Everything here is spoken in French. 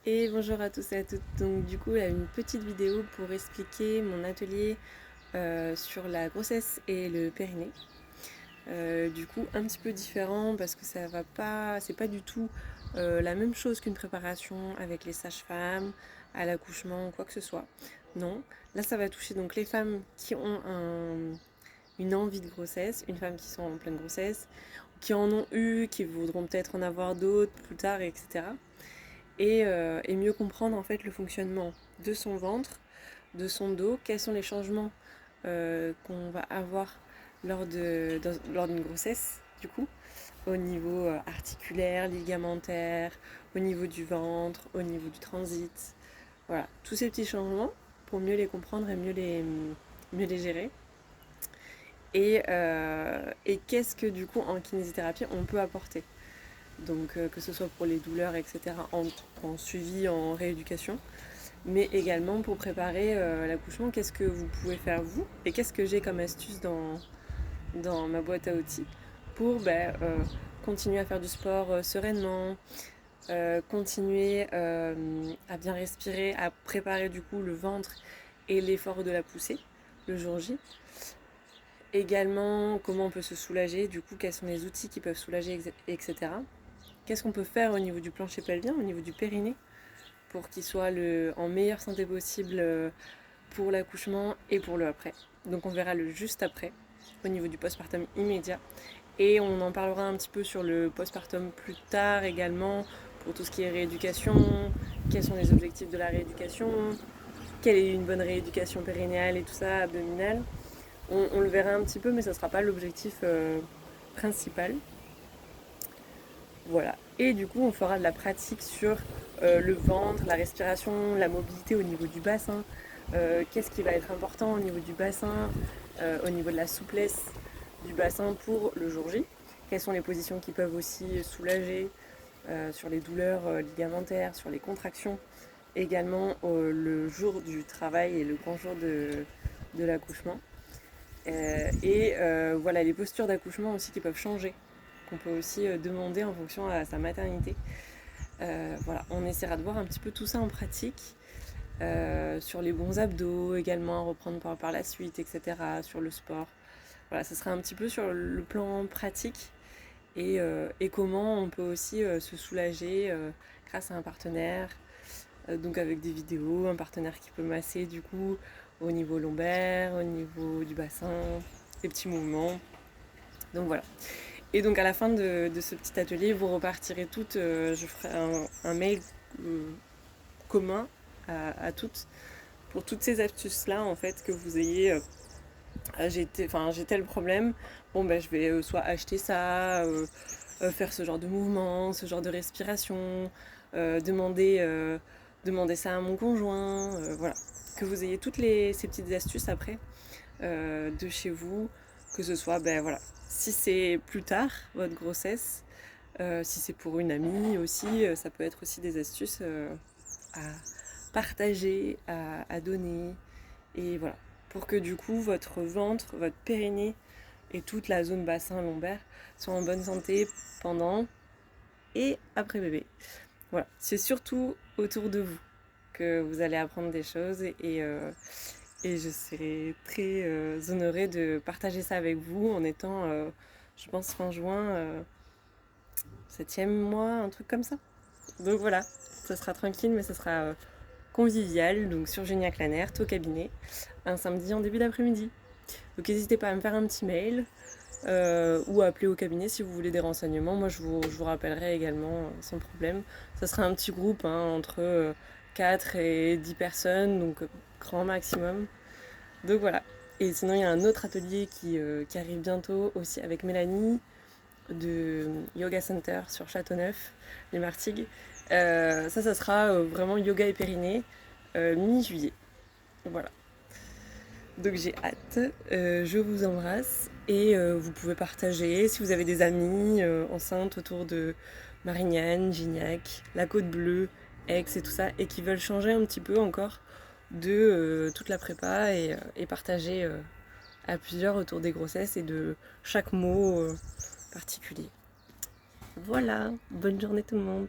Et bonjour à tous et à toutes. Donc du coup, là, une petite vidéo pour expliquer mon atelier sur la grossesse et le périnée. Du coup, un petit peu différent parce que ça va pas, c'est pas du tout la même chose qu'une préparation avec les sages-femmes à l'accouchement ou quoi que ce soit. Non, là ça va toucher donc les femmes qui ont une envie de grossesse, une femme qui sont en pleine grossesse, qui en ont eu, qui voudront peut-être en avoir d'autres plus tard, etc. Et mieux comprendre en fait le fonctionnement de son ventre, de son dos, quels sont les changements qu'on va avoir lors d'une grossesse, du coup, au niveau articulaire, ligamentaire, au niveau du ventre, au niveau du transit. Voilà, tous ces petits changements pour mieux les comprendre et mieux les gérer. Et qu'est-ce que du coup en kinésithérapie on peut apporter. Donc que ce soit pour les douleurs, etc., en suivi, en rééducation, mais également pour préparer l'accouchement, qu'est-ce que vous pouvez faire vous, et qu'est-ce que j'ai comme astuce dans ma boîte à outils pour continuer à faire du sport sereinement, continuer à bien respirer, à préparer du coup le ventre et l'effort de la poussée le jour J. Également, comment on peut se soulager, du coup, quels sont les outils qui peuvent soulager, etc. Qu'est-ce qu'on peut faire au niveau du plancher pelvien, au niveau du périnée, pour qu'il soit en meilleure santé possible pour l'accouchement et pour le après. Donc on verra le juste après, au niveau du postpartum immédiat. Et on en parlera un petit peu sur le postpartum plus tard également, pour tout ce qui est rééducation, quels sont les objectifs de la rééducation, quelle est une bonne rééducation périnéale et tout ça, abdominale. On le verra un petit peu, mais ça ne sera pas l'objectif principal. Voilà. Et du coup, on fera de la pratique sur le ventre, la respiration, la mobilité au niveau du bassin. Qu'est-ce qui va être important au niveau du bassin, au niveau de la souplesse du bassin pour le jour J. Quelles sont les positions qui peuvent aussi soulager sur les douleurs ligamentaires, sur les contractions. Également le jour du travail et le grand jour de l'accouchement. Voilà, les postures d'accouchement aussi qui peuvent changer, qu'on peut aussi demander en fonction à sa maternité. Voilà, on essaiera de voir un petit peu tout ça en pratique, sur les bons abdos également à reprendre par la suite, etc., sur le sport. Voilà, ce sera un petit peu sur le plan pratique et comment on peut aussi se soulager grâce à un partenaire, donc avec des vidéos, un partenaire qui peut masser du coup au niveau lombaire, au niveau du bassin, des petits mouvements. Donc voilà. Et donc à la fin de ce petit atelier, vous repartirez toutes, je ferai un mail commun à toutes pour toutes ces astuces-là en fait que vous ayez. J'ai tel problème, bon ben je vais soit acheter ça, faire ce genre de mouvement, ce genre de respiration, demander ça à mon conjoint, voilà. Que vous ayez ces petites astuces après de chez vous, que ce soit, ben voilà, si c'est plus tard votre grossesse, si c'est pour une amie aussi, ça peut être aussi des astuces à partager, à donner, et voilà, pour que du coup votre ventre, votre périnée et toute la zone bassin lombaire soient en bonne santé pendant et après bébé. Voilà, c'est surtout autour de vous que vous allez apprendre des choses et je serai très honorée de partager ça avec vous en étant, je pense, fin juin, 7e mois, un truc comme ça. Donc voilà, ça sera tranquille, mais ça sera convivial, donc sur Géniac Lanert, au cabinet, un samedi en début d'après-midi. Donc n'hésitez pas à me faire un petit mail ou à appeler au cabinet si vous voulez des renseignements. Moi, je vous rappellerai également sans problème. Ça sera un petit groupe entre 4 et 10 personnes, donc grand maximum. Donc voilà. Et sinon, il y a un autre atelier qui arrive bientôt aussi avec Mélanie de Yoga Center sur Châteauneuf, les Martigues. Ça sera vraiment yoga et périnée mi-juillet. Voilà. Donc j'ai hâte, je vous embrasse et vous pouvez partager si vous avez des amis enceintes autour de Marignane, Gignac, la Côte Bleue, Aix et tout ça et qui veulent changer un petit peu encore de toute la prépa et partager à plusieurs autour des grossesses et de chaque mot particulier. Voilà, bonne journée tout le monde.